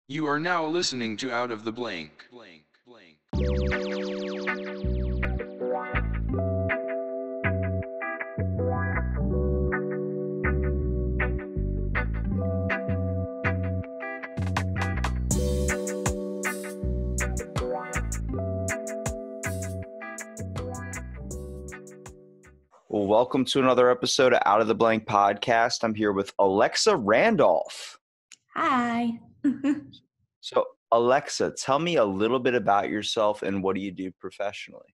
You are now listening to Out of the Blank. Well, welcome to another episode of Out of the Blank podcast. I'm here with Alexa Randolph. Hi. So, Alexa, tell me a little bit about yourself and what do you do professionally?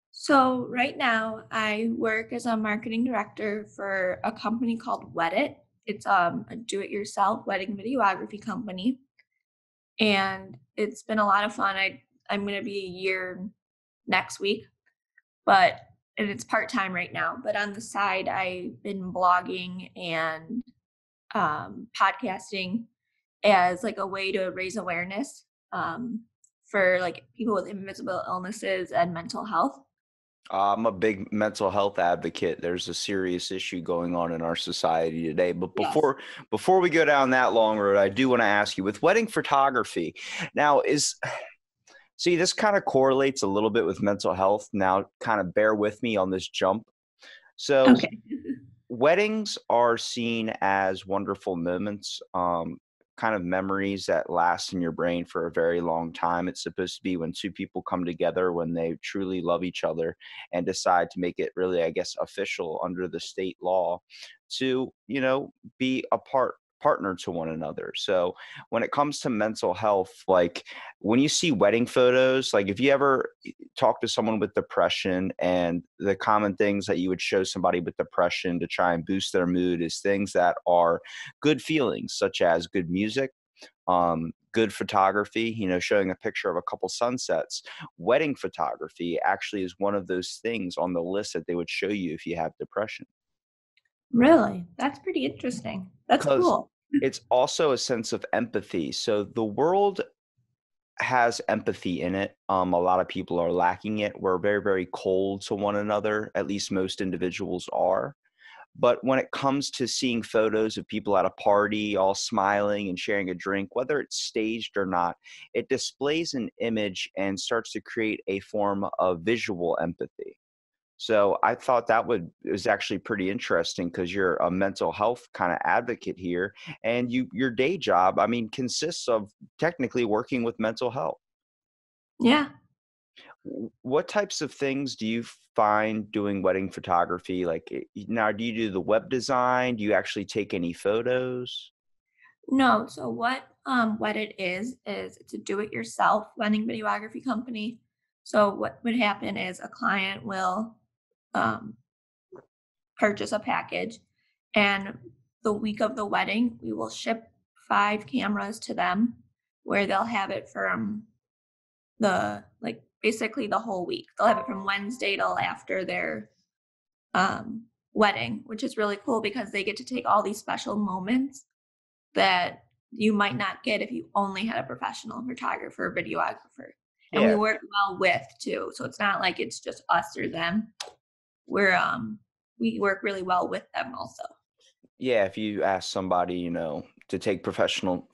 So right now I work as a marketing director for a company called Wedit. It's a do-it-yourself wedding videography company. And it's been a lot of fun. I'm gonna be a year next week, and it's part-time right now. But on the side, I've been blogging and podcasting as like a way to raise awareness for like people with invisible illnesses and mental health. I'm a big mental health advocate. There's a serious issue going on in our society today. But Yes. before we go down that long road, I do want to ask you with wedding photography. Now, this kind of correlates a little bit with mental health. Now, kind of bear with me on this jump. So, Okay. weddings are seen as wonderful moments, kind of memories that last in your brain for a very long time. It's supposed to be when two people come together when they truly love each other and decide to make it really, I guess, official under the state law to, be a partner to one another. So when it comes to mental health, like when you see wedding photos, like if you ever talk to someone with depression, and the common things that you would show somebody with depression to try and boost their mood is things that are good feelings, such as good music, good photography, showing a picture of a couple sunsets. Wedding photography actually is one of those things on the list that they would show you if you have depression. Really? That's pretty interesting. That's Because cool. it's also a sense of empathy. So the world has empathy in it. A lot of people are lacking it. We're very, very cold to one another. At least most individuals are. But when it comes to seeing photos of people at a party, all smiling and sharing a drink, whether it's staged or not, it displays an image and starts to create a form of visual empathy. So I thought that was actually pretty interesting because you're a mental health kind of advocate here, and your day job, I mean, consists of technically working with mental health. Yeah. What types of things do you find doing wedding photography? Like now, do you do the web design? Do you actually take any photos? No, so what it is it's a do-it-yourself wedding videography company. So what would happen is a client will um purchase a package, and the week of the wedding, we will ship 5 cameras to them where they'll have it from basically the whole week. They'll have it from Wednesday till after their wedding, which is really cool because they get to take all these special moments that you might not get if you only had a professional photographer, videographer. And we Yeah, work well with too. So it's not like it's just us or them. We work really well with them also. yeah. If you ask somebody, to take professional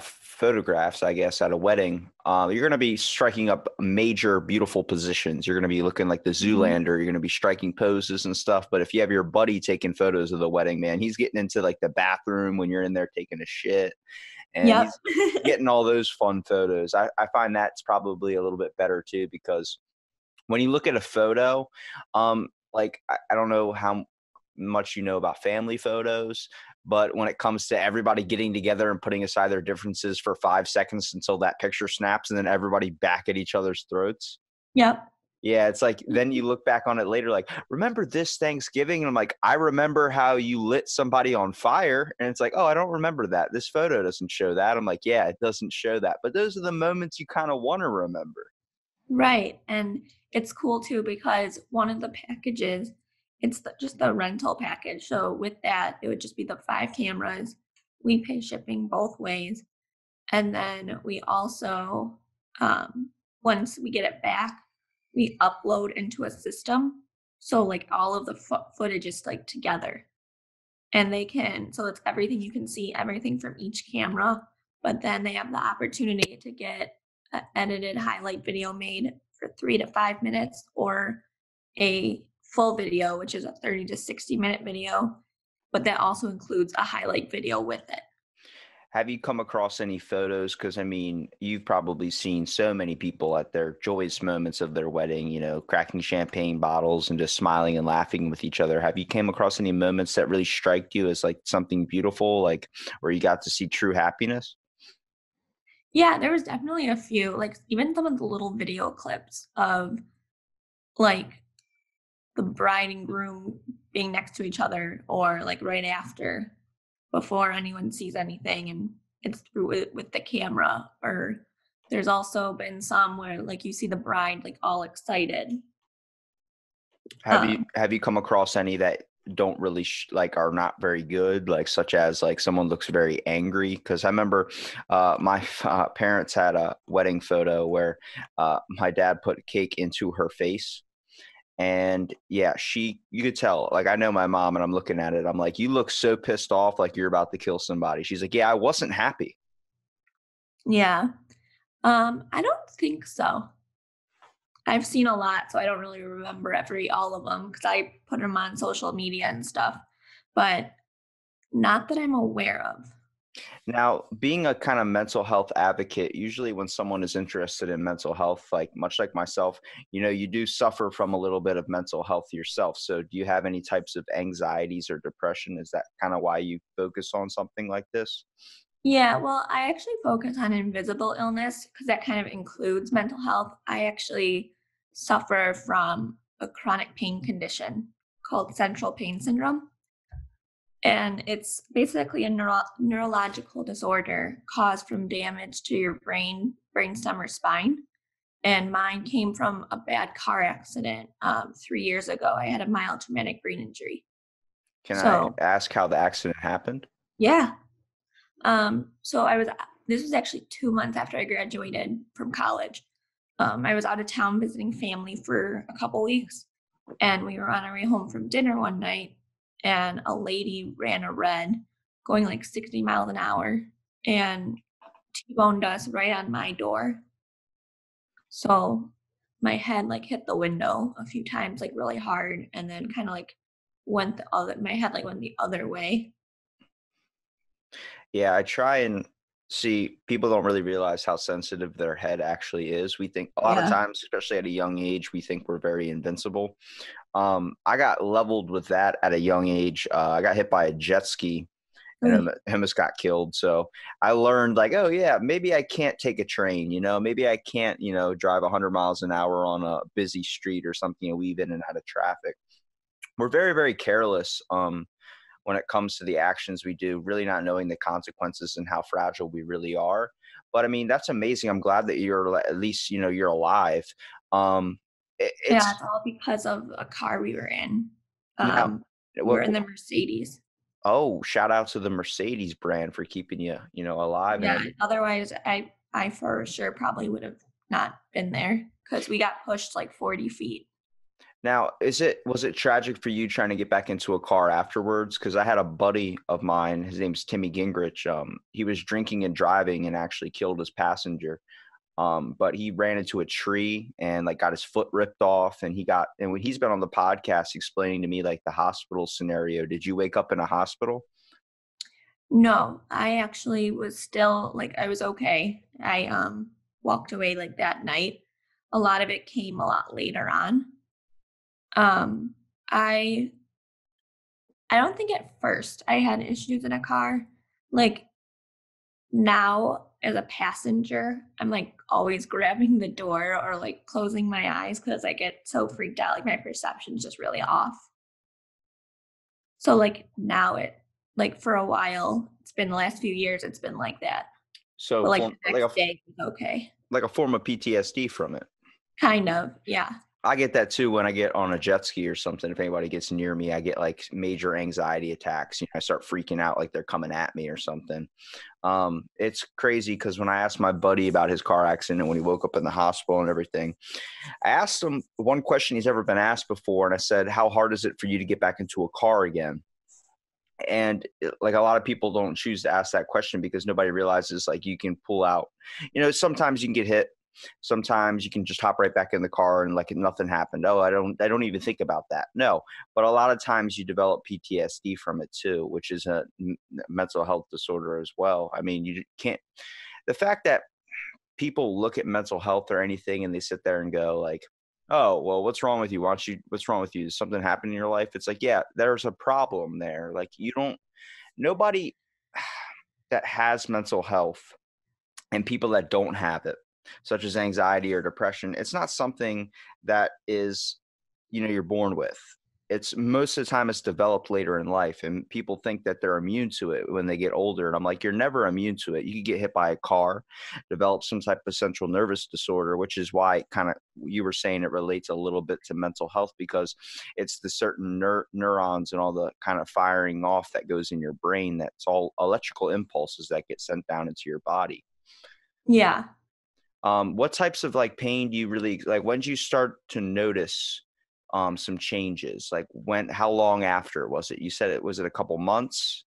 photographs, I guess, at a wedding, you're going to be striking up major, beautiful positions. You're going to be looking like the Mhm. Zoolander. You're going to be striking poses and stuff. But if you have your buddy taking photos of the wedding, man, he's getting into like the bathroom when you're in there taking a shit, and Yep. he's getting all those fun photos. I find that's probably a little bit better too, because when you look at a photo, like I don't know how much you know about family photos, but when it comes to everybody getting together and putting aside their differences for 5 seconds until that picture snaps and then everybody back at each other's throats. Yep. Yeah, it's like then you look back on it later, like, remember this Thanksgiving? And I'm like, I remember how you lit somebody on fire. And it's like, oh, I don't remember that. This photo doesn't show that. I'm like, yeah, it doesn't show that. But those are the moments you kind of want to remember. Right. And it's cool too because one of the packages, just the rental package. So with that, it would just be the 5 cameras. We pay shipping both ways. And then we also, once we get it back, we upload into a system. So like all of the footage is like together, and so it's everything you can see, everything from each camera, but then they have the opportunity to get an edited highlight video made for 3 to 5 minutes, or a full video, which is a 30 to 60-minute video, but that also includes a highlight video with it. Have you come across any photos? Because I mean, you've probably seen so many people at their joyous moments of their wedding, cracking champagne bottles and just smiling and laughing with each other. Have you came across any moments that really strike you as like something beautiful, like where you got to see true happiness? Yeah, there was definitely a few, like even some of the little video clips of like the bride and groom being next to each other, or like right after, before anyone sees anything, and it's through with the camera. Or there's also been some where like you see the bride like all excited. Have you Um, have you come across any that don't really like are not very good, like such as like someone looks very angry? Because I remember my parents had a wedding photo where my dad put cake into her face. And yeah, you could tell, like, I know my mom and I'm looking at it. I'm like, you look so pissed off, like you're about to kill somebody. She's like, yeah, I wasn't happy. yeah. I don't think so. I've seen a lot, so I don't really remember all of them because I put them on social media and stuff, but not that I'm aware of. Now, being a kind of mental health advocate, usually when someone is interested in mental health, like much like myself, you do suffer from a little bit of mental health yourself. So, do you have any types of anxieties or depression? Is that kind of why you focus on something like this? Yeah, well, I actually focus on invisible illness because that kind of includes mental health. I actually suffer from a chronic pain condition called central pain syndrome. And it's basically a neurological disorder caused from damage to your brainstem, or spine. And mine came from a bad car accident 3 years ago. I had a mild traumatic brain injury. Can I So, ask how the accident happened? yeah. So this was actually 2 months after I graduated from college. I was out of town visiting family for a couple weeks, and we were on our way home from dinner one night, and a lady ran a red going like 60 miles an hour and T-boned us right on my door. So my head like hit the window a few times, like really hard, and then kind of like my head like went the other way. Yeah, I try and see people don't really realize how sensitive their head actually is. We think a lot of Yeah. times, especially at a young age, we think we're very invincible. I got leveled with that at a young age. I got hit by a jet ski and Ugh. almost got killed. So I learned like, oh yeah, maybe I can't take a train, maybe I can't, drive 100 miles an hour on a busy street or something and weave in and out of traffic. We're very, very careless. When it comes to the actions we do, really not knowing the consequences and how fragile we really are. But I mean, that's amazing. I'm glad that at least, you're alive. Um, Yeah, it's it's all because of a car we were in. now, We were what, in the Mercedes. oh, shout out to the Mercedes brand for keeping you, alive and Yeah, everything. otherwise I for sure probably would have not been there because we got pushed like 40 feet. Now, was it tragic for you trying to get back into a car afterwards? Because I had a buddy of mine, his name's Timmy Gingrich. He was drinking and driving and actually killed his passenger. But he ran into a tree and like got his foot ripped off, and when he's been on the podcast explaining to me like the hospital scenario. Did you wake up in a hospital? No, I actually was still like I was okay. I walked away like that night. A lot of it came a lot later on. Um I I don't think at first I had issues in a car. Like now as a passenger, I'm like always grabbing the door or like closing my eyes because I get so freaked out. Like my perception's just really off. So like now like for a while, it's been the last few years, it's been like that. So But like form the next day was okay. like a form of PTSD from it. Kind of, yeah. I get that too when I get on a jet ski or something. If anybody gets near me, I get like major anxiety attacks. I start freaking out like they're coming at me or something. It's crazy because when I asked my buddy about his car accident when he woke up in the hospital and everything, I asked him one question he's ever been asked before, and I said, "How hard is it for you to get back into a car again?" And like a lot of people don't choose to ask that question because nobody realizes like you can pull out, sometimes you can get hit, sometimes you can just hop right back in the car and like nothing happened. Oh, I don't even think about that. No, but a lot of times you develop PTSD from it too, which is a mental health disorder as well. I mean, you can't, the fact that people look at mental health or anything and they sit there and go like, oh, well, what's wrong with you? What's wrong with you? Does something happen in your life? It's like, yeah, there's a problem there. Like you don't, nobody that has mental health and people that don't have it, such as anxiety or depression, it's not something that is, you're born with. It's most of the time it's developed later in life, and people think that they're immune to it when they get older. And I'm like, you're never immune to it. You could get hit by a car, develop some type of central nervous disorder, which is why kind of you were saying it relates a little bit to mental health because it's the certain neurons and all the kind of firing off that goes in your brain. That's all electrical impulses that get sent down into your body. Yeah. What types of like pain do you really like? When did you start to notice some changes? Like how long after was it? You said was it a couple months?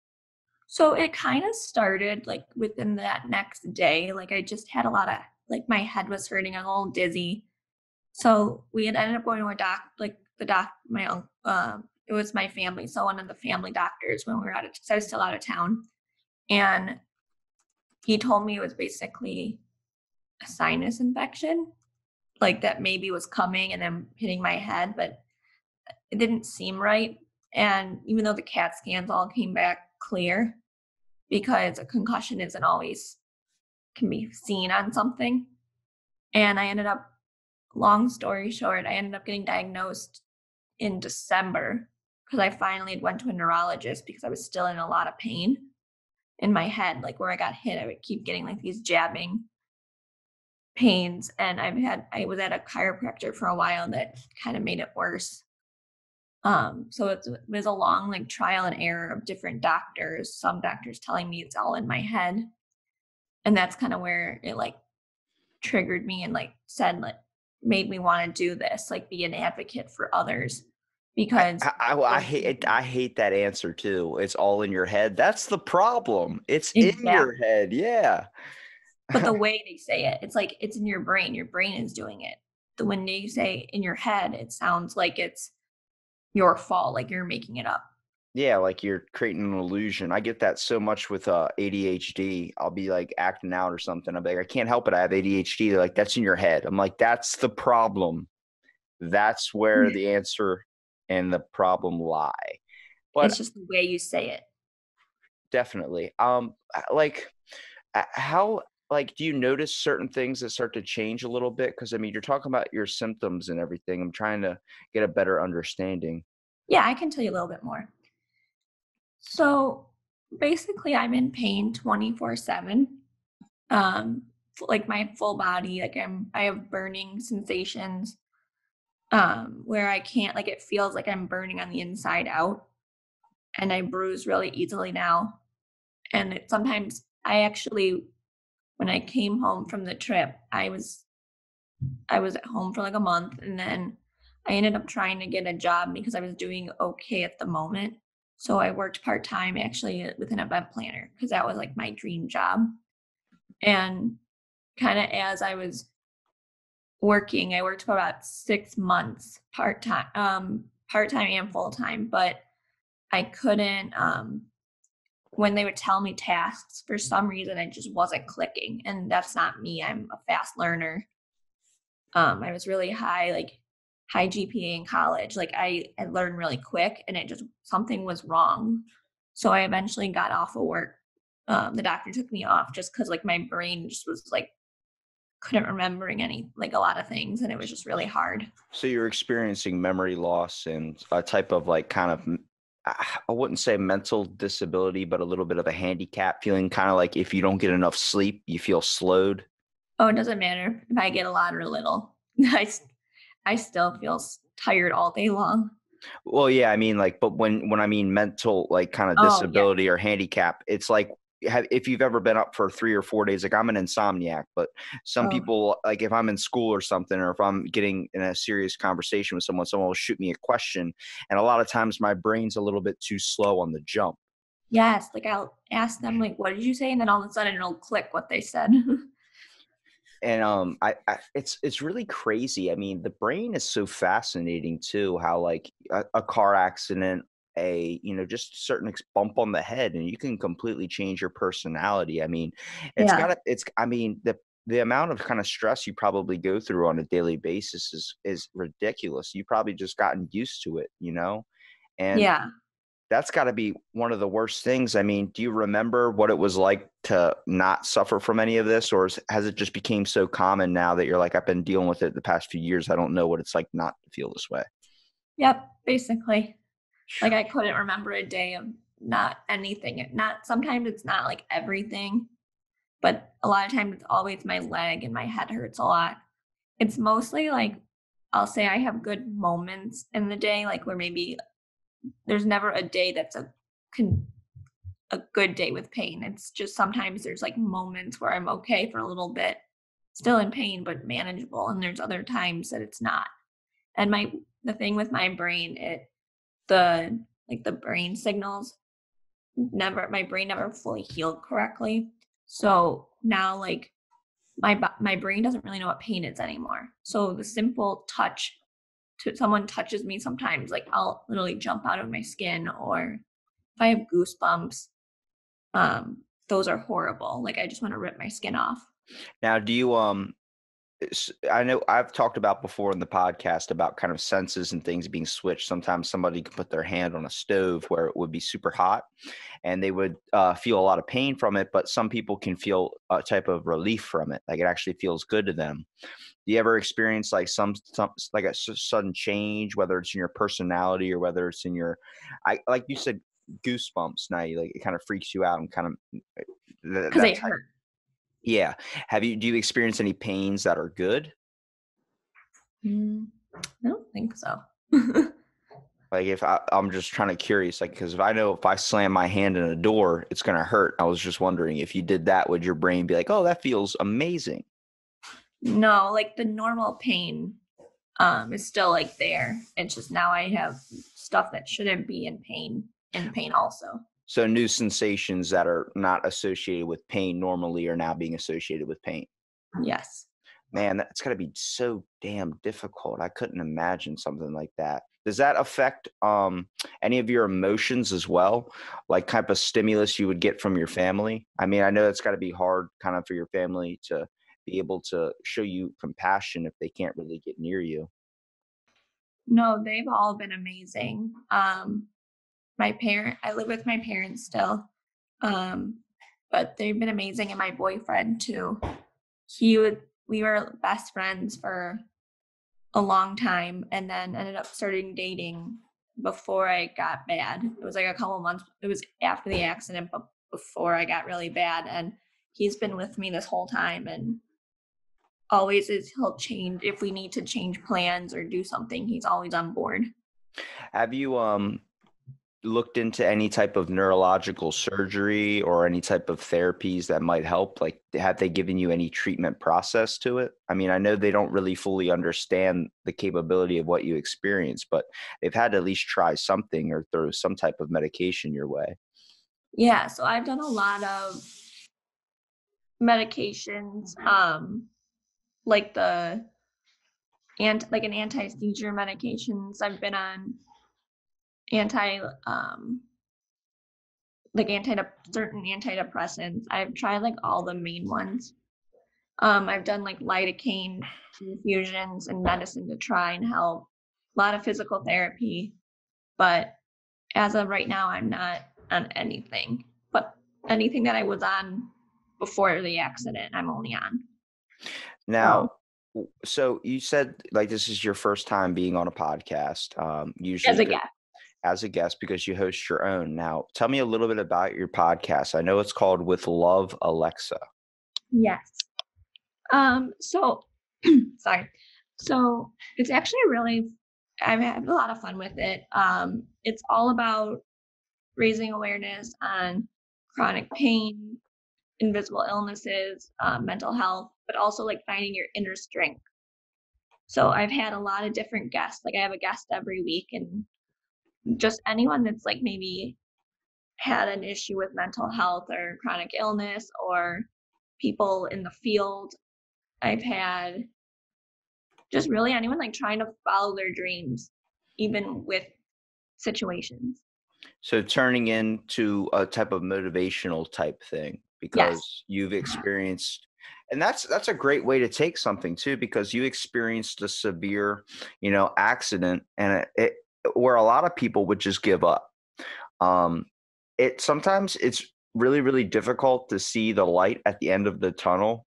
So it kind of started like within that next day. Like I just had a lot of like my head was hurting, a little dizzy. So we had ended up going to a like the my uncle, it was my family. So one of the family doctors when we were cause I was still out of town. And he told me it was basically a sinus infection, like that maybe was coming and then hitting my head, but it didn't seem right. And even though the CAT scans all came back clear, because a concussion isn't always can be seen on something. And I ended up, long story short, I ended up getting diagnosed in December because I finally went to a neurologist because I was still in a lot of pain in my head, like where I got hit, I would keep getting like these jabbing pains. And I was at a chiropractor for a while that kind of made it worse. So it was a long like trial and error of different doctors, some doctors telling me it's all in my head. And that's kind of where it like triggered me and like said like made me want to do this, like be an advocate for others because I hate it. I hate that answer too. It's all in your head. That's the problem. It's in your exactly. head. Yeah. But the way they say it, it's like it's in your brain. Your brain is doing it. When they say in your head, it sounds like it's your fault, like you're making it up. Yeah, like you're creating an illusion. I get that so much with ADHD. I'll be like acting out or something. I'll be like, I can't help it. I have ADHD. They're like, that's in your head. I'm like, that's the problem. That's where the answer and the problem lie. But It's just the way you say it. definitely. Like how like do you notice certain things that start to change a little bit? Because I mean, you're talking about your symptoms and everything. I'm trying to get a better understanding. Yeah, I can tell you a little bit more. So basically, I'm in pain 24/7. Like my full body, like I have burning sensations, where I can't, like, it feels like I'm burning on the inside out, and I bruise really easily now. And sometimes I actually, when I came home from the trip, I was at home for like a month, and then I ended up trying to get a job because I was doing okay at the moment. So I worked part time actually with an event planner because that was like my dream job. And kind of as I was working, I worked for about 6 months part time and full time, but I couldn't. When they would tell me tasks, for some reason, it just wasn't clicking, and that's not me. I'm a fast learner. I was really high, like high GPA in college. Like I learned really quick and it just something was wrong. So I eventually got off of work. The doctor took me off just because like my brain just was like couldn't remembering any like a lot of things and it was just really hard. So you're experiencing memory loss and a type of like kind of I wouldn't say mental disability, but a little bit of a handicap, feeling kind of like if you don't get enough sleep, you feel slowed. Oh, it doesn't matter if I get a lot or little. I still feel tired all day long. Well, yeah, I mean, like, but when I mean mental, like, kind of Oh yeah. disability or handicap, it's like if you've ever been up for 3 or 4 days, like I'm an insomniac, but some Oh, people, like, if I'm in school or something, or if I'm getting in a serious conversation with someone will shoot me a question, and a lot of times my brain's a little bit too slow on the jump. Yes, like I'll ask them like, "What did you say?" And then all of a sudden it'll click what they said. And it's really crazy. I mean, the brain is so fascinating too. How like a car accident, just a certain bump on the head, and you can completely change your personality. I mean, Yeah. I mean, the amount of kind of stress you probably go through on a daily basis is ridiculous. You probably just gotten used to it, and Yeah. that's gotta be one of the worst things. I mean, do you remember what it was like to not suffer from any of this, or has it just became so common now that you're like, "I've been dealing with it the past few years, I don't know what it's like not to feel this way." Yep, basically. Like I couldn't remember a day of not anything. Not sometimes it's not like everything, but a lot of times it's always my leg and my head hurts a lot. It's mostly like I'll say I have good moments in the day, like where maybe there's never a day that's con- a good day with pain. It's just sometimes there's like moments where I'm okay for a little bit, still in pain but manageable, and there's other times that it's not. And the thing with my brain, the the brain signals never my brain never fully healed correctly. So now like my brain doesn't really know what pain is anymore. So the simple touch to someone touches me sometimes, like I'll literally jump out of my skin, or if I have goosebumps, those are horrible. Like I just want to rip my skin off. Now, do you, I know I've talked about before in the podcast about kind of senses and things being switched. Sometimes somebody can put their hand on a stove where it would be super hot and they would feel a lot of pain from it, but some people can feel a type of relief from it. Like it actually feels good to them. Do you ever experience like some like a sudden change, whether it's in your personality or whether it's in your, I like you said, goosebumps? Now you like it kind of freaks you out and kind of Because that they type. hurt. Yeah. Do you experience any pains that are good? Mm, I don't think so. Like if I'm just trying to curious, like because if I know if I slam my hand in a door, it's gonna hurt. I was just wondering if you did that, would your brain be like, "Oh, that feels amazing"? No, like the normal pain is still like there. It's just now I have stuff that shouldn't be in pain also. So new sensations that are not associated with pain normally are now being associated with pain. Yes. Man, that's gotta be so damn difficult. I couldn't imagine something like that. Does that affect, any of your emotions as well? Like, type of stimulus you would get from your family? I mean, I know it's gotta be hard kind of for your family to be able to show you compassion if they can't really get near you. No, they've all been amazing. I live with my parents still. Um, but they've been amazing, and my boyfriend too. We were best friends for a long time and then ended up starting dating before I got bad. It was like a couple months. It was after the accident, but before I got really bad. And he's been with me this whole time, and always is he'll change if we need to change plans or do something. He's always on board. Have you, looked into any type of neurological surgery or any type of therapies that might help? Like, have they given you any treatment process to it? I mean, I know they don't really fully understand the capability of what you experience, but they've had to at least try something or throw some type of medication your way. Yeah, so I've done a lot of medications, like the and like an anti-seizure medications. I've been on anti like certain antidepressants. I've tried like all the main ones. I've done like lidocaine infusions and medicine to try and help. A lot of physical therapy, but as of right now, I'm not on anything. But anything that I was on before the accident, I'm only on. Now, So so you said like this is your first time being on a podcast. as Usually a you're guest, as a guest because you host your own. Now, tell me a little bit about your podcast. I know it's called With Love Alexa. yes. So sorry. So it's actually really I've had a lot of fun with it. It's all about raising awareness on chronic pain, invisible illnesses, mental health, but also like finding your inner strength. So I've had a lot of different guests. Like I have a guest every week, and just anyone that's like maybe had an issue with mental health or chronic illness, or people in the field. I've had just really anyone like trying to follow their dreams, even with situations. So turning into a type of motivational type thing Yes. because you've experienced, and that's a great way to take something too, because you experienced a severe, accident, and it where a lot of people would just give up. Um, it sometimes it's really, really difficult to see the light at the end of the tunnel,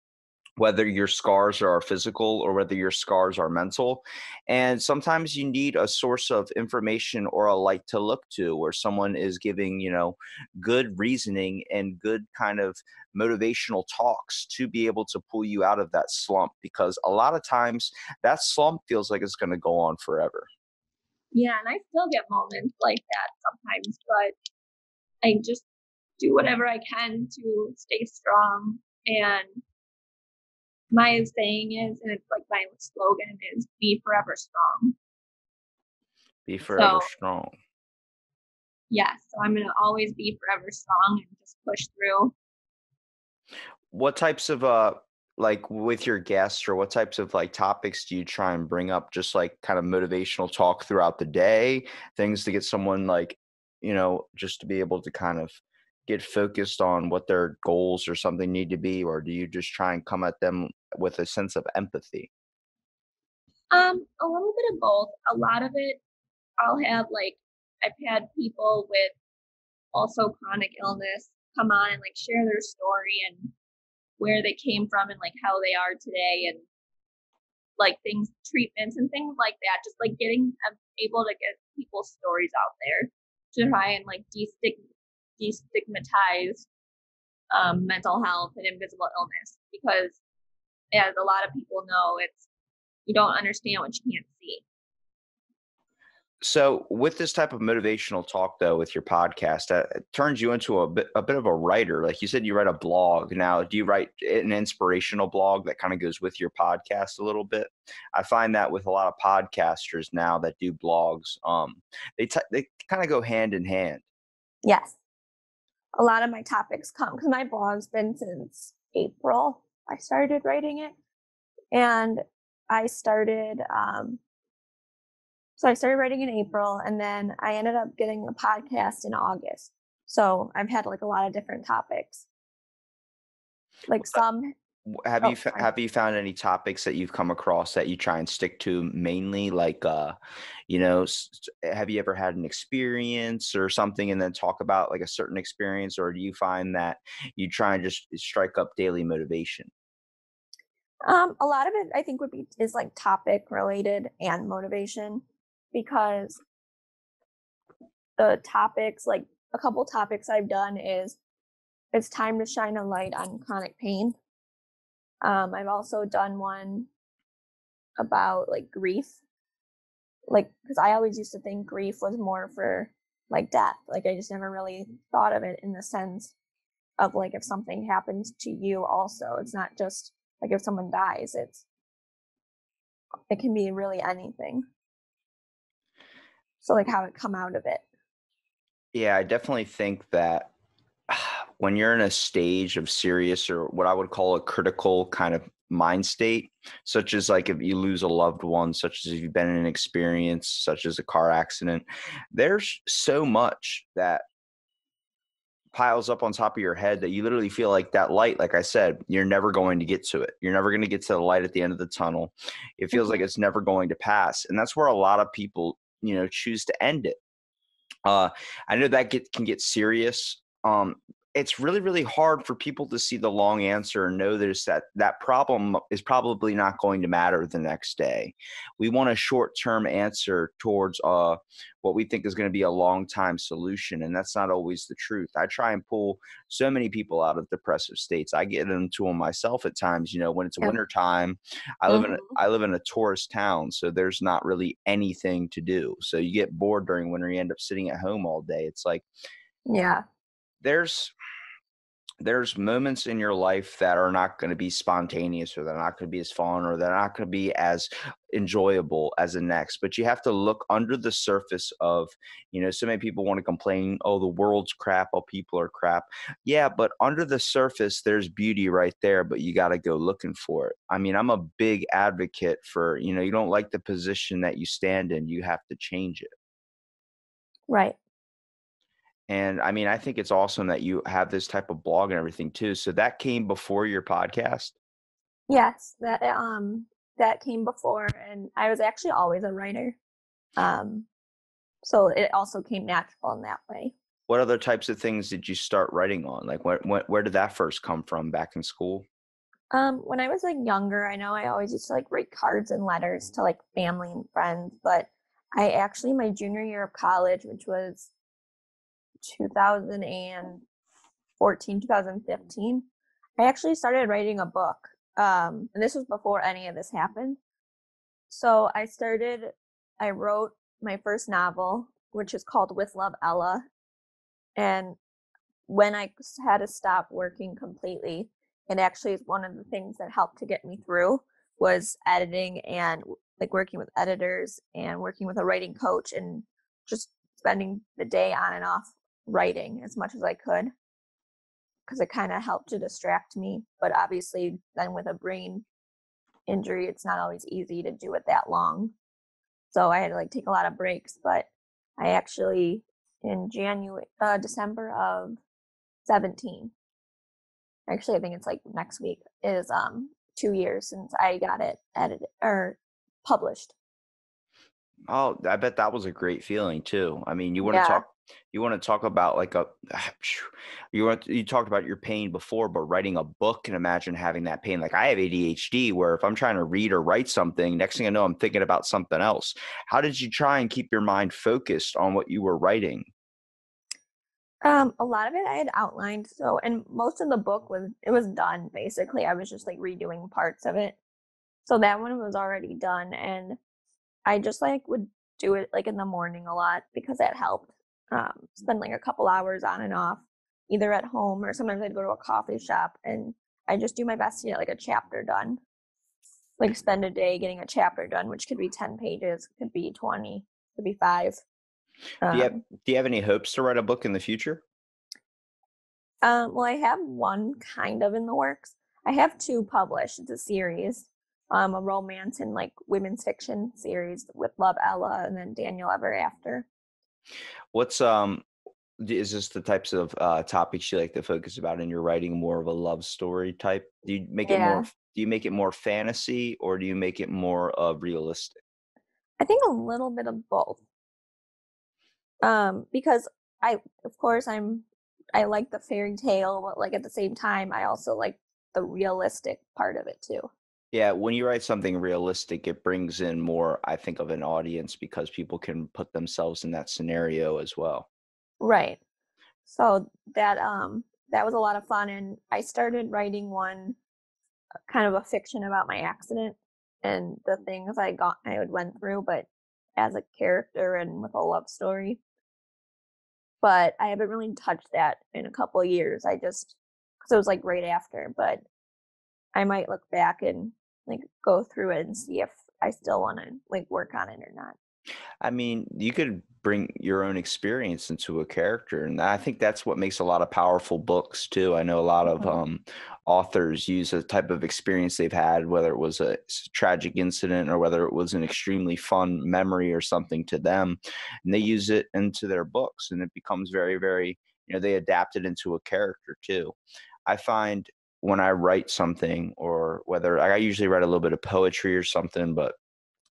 whether your scars are physical or whether your scars are mental. And sometimes you need a source of information or a light to look to where someone is giving, good reasoning and good kind of motivational talks to be able to pull you out of that slump. Because a lot of times that slump feels like it's going to go on forever. Yeah, and I still get moments like that sometimes, but I just do whatever I can to stay strong. And my saying is, and it's like my slogan is, be forever strong. Be forever So, strong. yes, so I'm going to always be forever strong and just push through. What types of like with your guests, or what types of like topics do you try and bring up, just like kind of motivational talk throughout the day, things to get someone like, just to be able to kind of get focused on what their goals or something need to be, or do you just try and come at them with a sense of empathy? A little bit of both. A lot of it, I'll have like, I've had people with also chronic illness come on and like share their story and where they came from and like how they are today, and like things, treatments and things like that. Just like getting able to get people's stories out there to try and like destigmatize mental health and invisible illness, because as a lot of people know, it's, you don't understand what you can't see. So with this type of motivational talk though, with your podcast, it turns you into a bit of a writer. Like you said, you write a blog. Now, do you write an inspirational blog that kind of goes with your podcast a little bit? I find that with a lot of podcasters now that do blogs, they kind of go hand in hand. Yes, a lot of my topics come because my blog's been since April. I started writing it, and I started so I started writing in April, and then I ended up getting a podcast in August. So I've had like a lot of different topics. Like some, oh, sorry. Have you found any topics that you've come across that you try and stick to mainly? Like, have you ever had an experience or something, and then talk about like a certain experience, or do you find that you try and just strike up daily motivation? A lot of it I think would be is like topic related and motivation, because the topics, like a couple topics I've done is it's time to shine a light on chronic pain. I've also done one about like grief, like because I always used to think grief was more for like death. Like I just never really thought of it in the sense of like if something happens to you also. It's not just like if someone dies, it can be really anything. So like how it come out of it. Yeah, I definitely think that when you're in a stage of serious, or what I would call a critical kind of mind state, such as like if you lose a loved one, such as if you've been in an experience such as a car accident, there's so much that piles up on top of your head that you literally feel like that light, like I said, you're never going to get to it. You're never going to get to the light at the end of the tunnel. It feels like Mhm. it's never going to pass. And that's where a lot of people, choose to end it. Uh, I know that can get serious. It's really, really hard for people to see the long answer and know there's that problem is probably not going to matter the next day. We want a short term answer towards what we think is going to be a long time solution, and that's not always the truth. I try and pull so many people out of depressive states. I get into them myself at times. When it's Yep. winter time, Mhm. I live in a tourist town, so there's not really anything to do. So you get bored during winter, you end up sitting at home all day. It's like Yeah. there's there's moments in your life that are not going to be spontaneous, or they're not going to be as fun, or they're not going to be as enjoyable as the next. But you have to look under the surface of, so many people want to complain, oh, the world's crap, oh, people are crap. Yeah, but under the surface there's beauty right there, but you got to go looking for it. I mean, I'm a big advocate for, you don't like the position that you stand in, you have to change it. Right. And I mean, I think it's awesome that you have this type of blog and everything too. So that came before your podcast? Yes, that came before, and I was actually always a writer. Um, so it also came natural in that way. What other types of things did you start writing on? Like where did that first come from back in school? When I was like younger, I know I always used to like write cards and letters to like family and friends, but I actually my junior year of college, which was 2014, 2015, I actually started writing a book. And this was before any of this happened. So I wrote my first novel, which is called With Love, Ella. And when I had to stop working completely, it actually is one of the things that helped to get me through was editing and like working with editors and working with a writing coach and just spending the day on and off writing as much as I could because it kind of helped to distract me. But obviously, then with a brain injury, it's not always easy to do it that long. So I had to like take a lot of breaks. But I actually in December of 17. Actually, I think it's like next week is 2 years since I got it edited or published. Oh, I bet that was a great feeling too. I mean, Yeah. you want to talk about like you talked about your pain before, but writing a book, and imagine having that pain. Like I have ADHD where if I'm trying to read or write something, next thing I know I'm thinking about something else. How did you try and keep your mind focused on what you were writing? A lot of it I had outlined. So, and most of the book was done basically. I was just like redoing parts of it. So that one was already done, and I just like would do it like in the morning a lot because that helped. Spend like a couple hours on and off, either at home or sometimes I'd go to a coffee shop and I just do my best to get like a chapter done. Like spend a day getting a chapter done, which could be 10 pages, could be 20, could be 5. Um, Do you have any hopes to write a book in the future? well, I have one kind of in the works. I have 2 published. It's a series, a romance and like women's fiction series with Love Ella and then Daniel Ever After. What's is this the types of topics you like to focus about in your writing? More of a love story type? Yeah, Do you make it more fantasy, or do you make it more realistic? I think a little bit of both. Because of course, I like the fairy tale, but like at the same time, I also like the realistic part of it too. Yeah, when you write something realistic, it brings in more, I think, of an audience because people can put themselves in that scenario as well. Right. So that was a lot of fun, and I started writing one kind of a fiction about my accident and the things I went through, but as a character and with a love story. But I haven't really touched that in a couple of years. I just because it was like right after, but I might look back and like go through it and see if I still want to like work on it or not. I mean, you could bring your own experience into a character, and I think that's what makes a lot of powerful books too. I know a lot of Mhm. authors use a type of experience they've had, whether it was a tragic incident or whether it was an extremely fun memory or something to them, and they use it into their books, and it becomes very, very, they adapt it into a character too. I find when I write something, or whether I usually write a little bit of poetry or something, but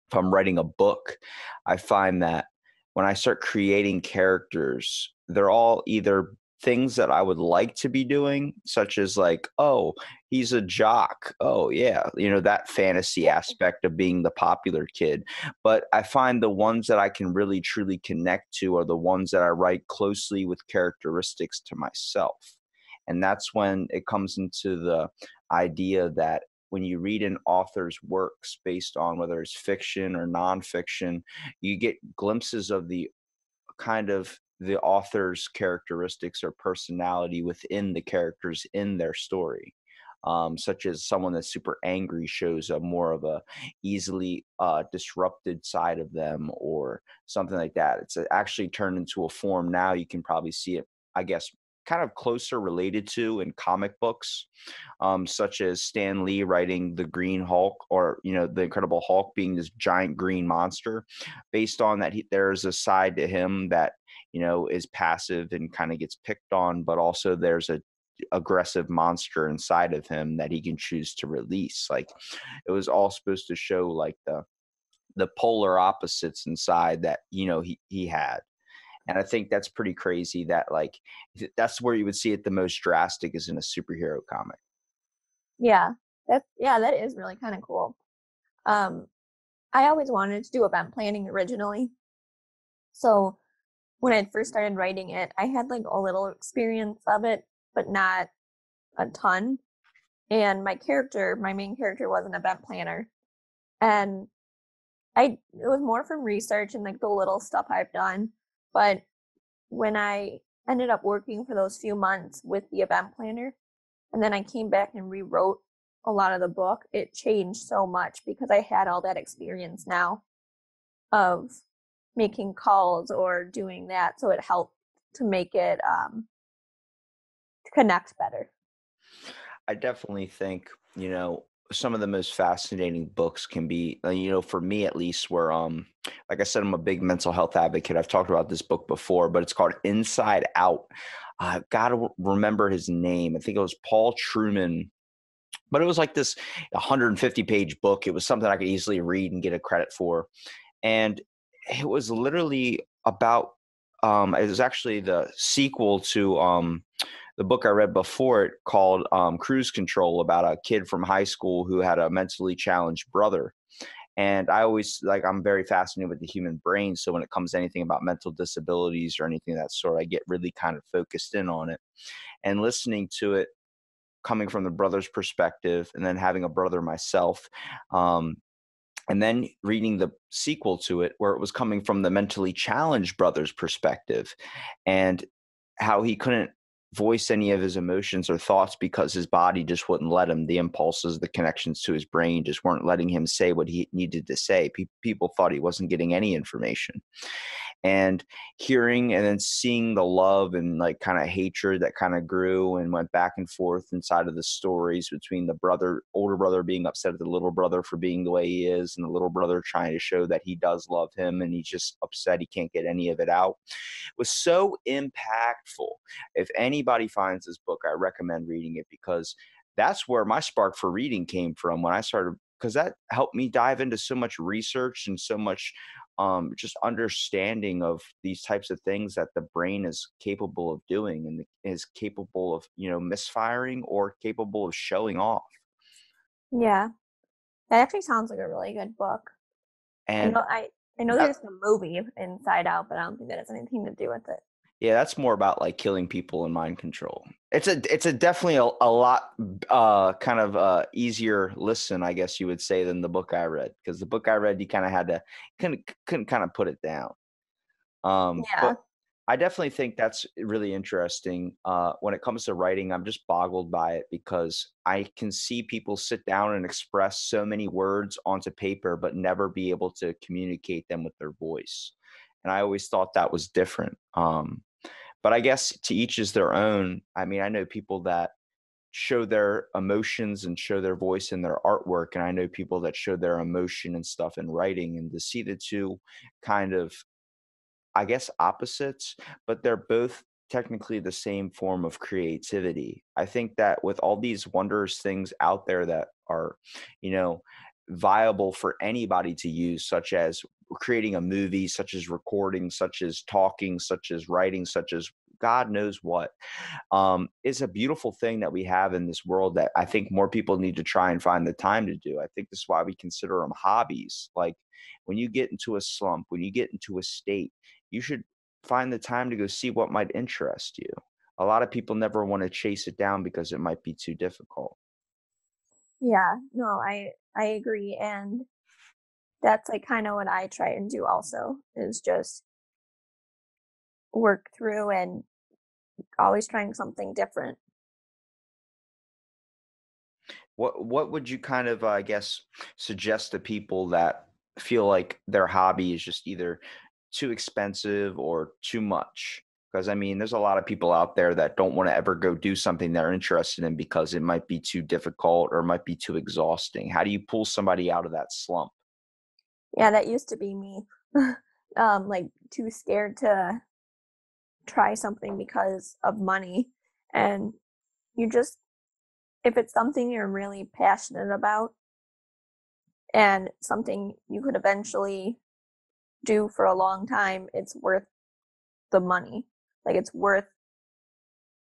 if I'm writing a book, I find that when I start creating characters, they're all either things that I would like to be doing, such as like, oh, he's a jock. Oh, yeah, that fantasy aspect of being the popular kid. But I find the ones that I can really truly connect to are the ones that I write closely with characteristics to myself. And that's when it comes into the idea that when you read an author's works based on whether it's fiction or nonfiction, you get glimpses of the kind of the author's characteristics or personality within the characters in their story. Such as someone that's super angry shows a more of a easily disrupted side of them, or something like that. It's actually turned into a form now. You can probably see it, I guess, kind of closer related to in comic books, such as Stan Lee writing the Green Hulk, or the Incredible Hulk being this giant green monster, based on that there's a side to him that is passive and kind of gets picked on, but also there's a aggressive monster inside of him that he can choose to release. Like, it was all supposed to show like the polar opposites inside that he had. And I think that's pretty crazy that, like, that's where you would see it the most drastic, is in a superhero comic. Yeah. That is really kind of cool. Um, I always wanted to do event planning originally. So when I first started writing it, I had like a little experience of it, but not a ton. And my main character was an event planner. And it was more from research and like the little stuff I've done. But when I ended up working for those few months with the event planner, and then I came back and rewrote a lot of the book, it changed so much because I had all that experience now of making calls or doing that. So it helped to make it connect better. I definitely think, some of the most fascinating books can be, for me at least, where, like I said, I'm a big mental health advocate. I've talked about this book before, but it's called Inside Out. I've got to remember his name. I think it was Paul Truman, but it was like this 150-page book. It was something I could easily read and get a credit for. And it was literally about, it was actually the sequel to, the book I read before it, called Cruise Control, about a kid from high school who had a mentally challenged brother. And I always, like, I'm very fascinated with the human brain. So when it comes to anything about mental disabilities or anything of that sort, I get really kind of focused in on it. And listening to it coming from the brother's perspective, and then having a brother myself, um, and then reading the sequel to it where it was coming from the mentally challenged brother's perspective, and how he couldn't voice any of his emotions or thoughts because his body just wouldn't let him. The impulses, the connections to his brain just weren't letting him say what he needed to say. People thought he wasn't getting any information. And hearing and then seeing the love and, like, kind of hatred that kind of grew and went back and forth inside of the stories between the older brother being upset at the little brother for being the way he is, and the little brother trying to show that he does love him, and he's just upset he can't get any of it out, was so impactful. If anybody finds this book, I recommend reading it, because that's where my spark for reading came from when I started, because that helped me dive into so much research and so much, just understanding of these types of things that the brain is capable of doing, and is capable of, misfiring, or capable of showing off. Yeah, that actually sounds like a really good book. I And know I I know that there's a movie Inside Out, but I don't think that has anything to do with it. Yeah, that's more about, like, killing people and mind control. It's a definitely a lot, kind of, easier listen, I guess you would say, than the book I read, because the book I read, you kinda had to couldn't kinda put it down. Yeah. But I definitely think that's really interesting. When it comes to writing, I'm just boggled by it, because I can see people sit down and express so many words onto paper, but never be able to communicate them with their voice. And I always thought that was different. But I guess to each is their own. I mean, I know people that show their emotions and show their voice in their artwork, and I know people that show their emotion and stuff in writing, and to see the two kind of, I guess, opposites, but they're both technically the same form of creativity. I think that with all these wondrous things out there that are, you know, viable for anybody to use, such as creating a movie, such as recording, such as talking, such as writing, such as God knows what, it's a beautiful thing that we have in this world that I think more people need to try and find the time to do. I think this is why we consider them hobbies. Like, when you get into a slump, when you get into a state, you should find the time to go see what might interest you. A lot of people never want to chase it down because it might be too difficult. Yeah. No, I agree, and that's like kind of what I try and do also is just work through and always trying something different. What would you kind of, I guess, suggest to people that feel like their hobby is just either too expensive or too much? Because I mean, there's a lot of people out there that don't want to ever go do something they're interested in because it might be too difficult or might be too exhausting. How do you pull somebody out of that slump? Yeah, that used to be me. Like too scared to try something because of money. And you just, if it's something you're really passionate about and something you could eventually do for a long time, it's worth the money. Like it's worth,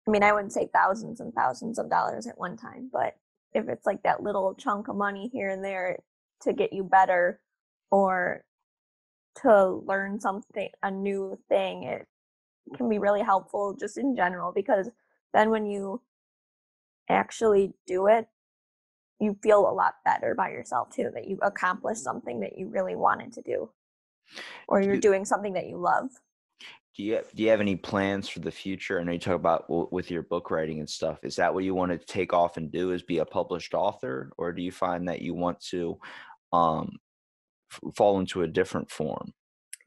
I mean, I wouldn't say thousands and thousands of dollars at one time, but if it's like that little chunk of money here and there to get you better or to learn something, a new thing, it can be really helpful just in general because then when you actually do it, you feel a lot better by yourself too, that you accomplished something that you really wanted to do or Do you're you doing something that you love. do you have any plans for the future? I know you talk about with your book writing and stuff. Is that what you want to take off and do? Is be a published author, or do you find that you want to um, fall into a different form,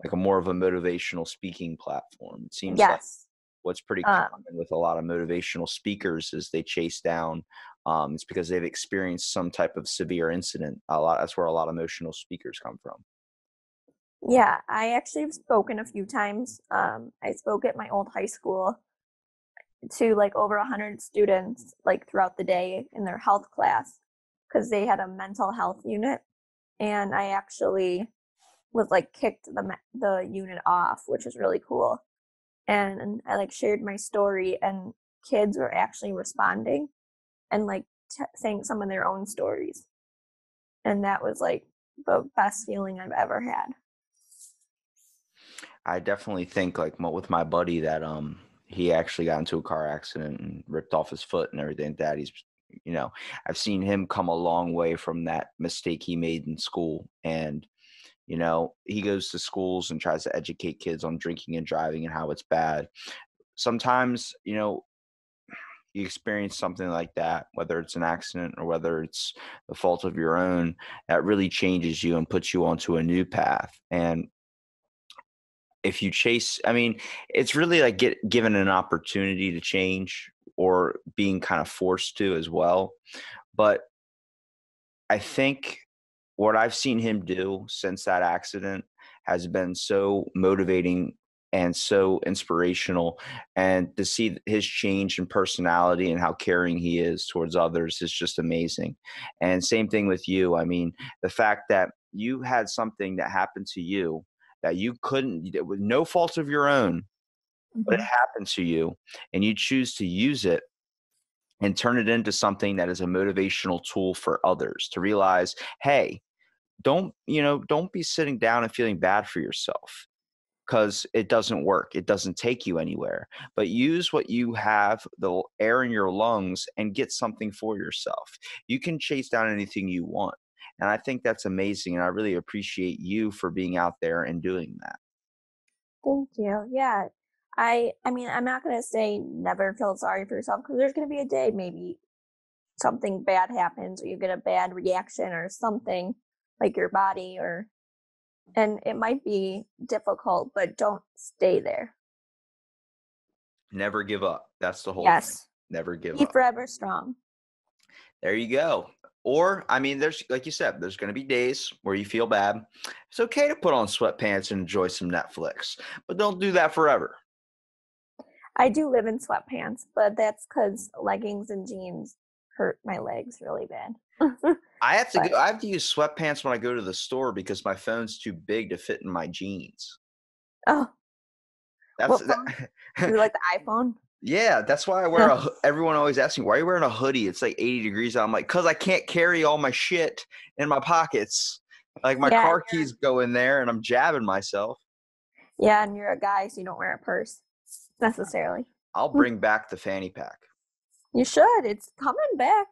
like a more of a motivational speaking platform? It seems like Yes. what's pretty Um, common with a lot of motivational speakers is they chase down. It's because they've experienced some type of severe incident. A lot. That's where a lot of emotional speakers come from. yeah, I actually have spoken a few times. I spoke at my old high school to like over 100 students like throughout the day in their health class because they had a mental health unit and I actually was like kicked the unit off, which is really cool. And I like shared my story and kids were actually responding and like saying some of their own stories. And that was like the best feeling I've ever had. I definitely think like with my buddy that he actually got into a car accident and ripped off his foot and everything. That he's I've seen him come a long way from that mistake he made in school. And he goes to schools and tries to educate kids on drinking and driving and how it's bad. Sometimes you experience something like that, whether it's an accident or whether it's the fault of your own, that really changes you and puts you onto a new path. And if you chase, I mean, it's really like given an opportunity to change or being kind of forced to as well. But I think what I've seen him do since that accident has been so motivating and so inspirational. And to see his change in personality and how caring he is towards others is just amazing. And same thing with you. I mean, the fact that you had something that happened to you that you couldn't, it was no fault of your own, but it Mm-hmm. happened to you, and you choose to use it and turn it into something that is a motivational tool for others to realize, hey, don't be sitting down and feeling bad for yourself because it doesn't work. It doesn't take you anywhere. But use what you have, the air in your lungs, and get something for yourself. You can chase down anything you want. And I think that's amazing. And I really appreciate you for being out there and doing that. Thank you. Yeah. I mean, I'm not going to say never feel sorry for yourself because there's going to be a day maybe something bad happens or you get a bad reaction or something like your body or and it might be difficult, but don't stay there. Never give up. That's the whole thing. Yes. Never give Be up. forever strong. There you go. Or, I mean, there's, like you said, there's going to be days where you feel bad. It's okay to put on sweatpants and enjoy some Netflix, but don't do that forever. I do live in sweatpants, but that's because leggings and jeans hurt my legs really bad. But I have to use sweatpants when I go to the store because my phone's too big to fit in my jeans. oh, That's what phone? that, You like the iPhone? yeah, that's why I wear everyone always asks me, why are you wearing a hoodie? It's like 80 degrees out. I'm like, cause I can't carry all my shit in my pockets. Like my Yeah, car keys go in there and I'm jabbing myself. yeah, and you're a guy, so you don't wear a purse necessarily. I'll bring back the fanny pack. You should. It's coming back.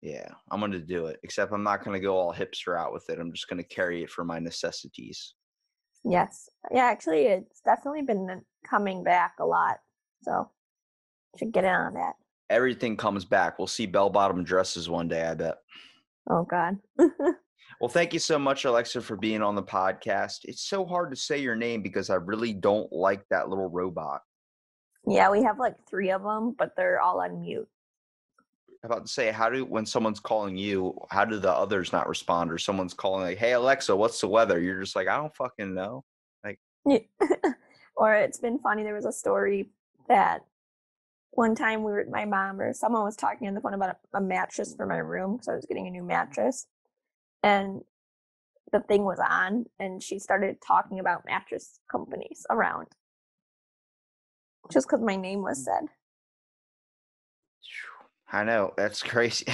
Yeah, I'm gonna do it. Except I'm not gonna go all hipster out with it. I'm just gonna carry it for my necessities. Yes. Yeah, actually, it's definitely been coming back a lot. So, should get in on that. Everything comes back. We'll see bell-bottom dresses one day, I bet. Oh, God. Well, thank you so much, Alexa, for being on the podcast. It's so hard to say your name because I really don't like that little robot. Yeah, we have like 3 of them, but they're all on mute. I'm about to say, when someone's calling you, how do the others not respond? Or someone's calling like, "Hey, Alexa, what's the weather?" You're just like, I don't fucking know. Like, Or it's been funny. There was a story that one time my mom or someone was talking on the phone about a mattress for my room because I was getting a new mattress. And the thing was on, and she started talking about mattress companies around just because my name was said. I know, that's crazy.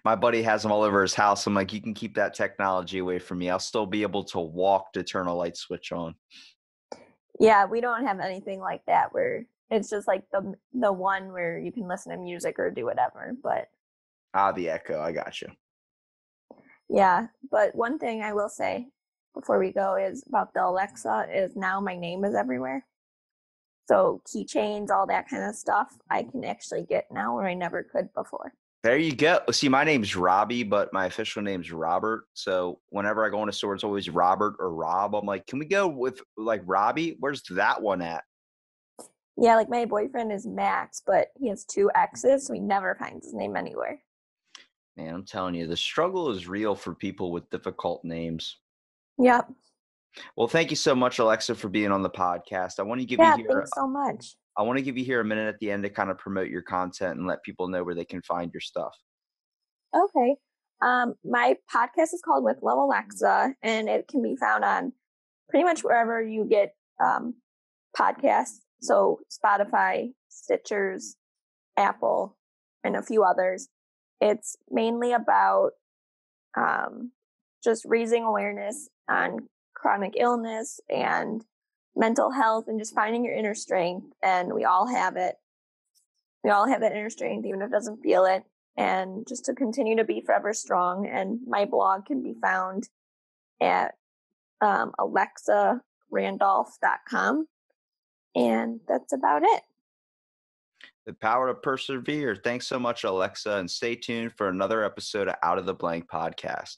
My buddy has them all over his house. I'm like, you can keep that technology away from me. I'll still be able to walk to turn a light switch on. Yeah, we don't have anything like that where it's just like the one where you can listen to music or do whatever. But The Echo. I got you. yeah, but one thing I will say before we go is about the Alexa is now my name is everywhere. So keychains, all that kind of stuff, I can actually get now where I never could before. There you go. See, my name's Robbie, but my official name's Robert. So whenever I go in a store, it's always Robert or Rob. I'm like, can we go with like Robbie? Where's that one at? Yeah, like my boyfriend is Max, but he has 2 X's, so he never finds his name anywhere. Man, I'm telling you, the struggle is real for people with difficult names. Yep. Well, thank you so much, Alexa, for being on the podcast. I want to give Yeah, you here. thanks so much. I want to give you here a minute at the end to kind of promote your content and let people know where they can find your stuff. Okay. My podcast is called With Love Alexa, and it can be found on pretty much wherever you get podcasts. So Spotify, Stitchers, Apple, and a few others. It's mainly about just raising awareness on chronic illness and mental health and just finding your inner strength. And we all have it. We all have that inner strength, even if it doesn't feel it. And just to continue to be forever strong. And my blog can be found at alexarandolph.com. And that's about it. The power to persevere. Thanks so much, Alexa, and stay tuned for another episode of Out of the Blank podcast.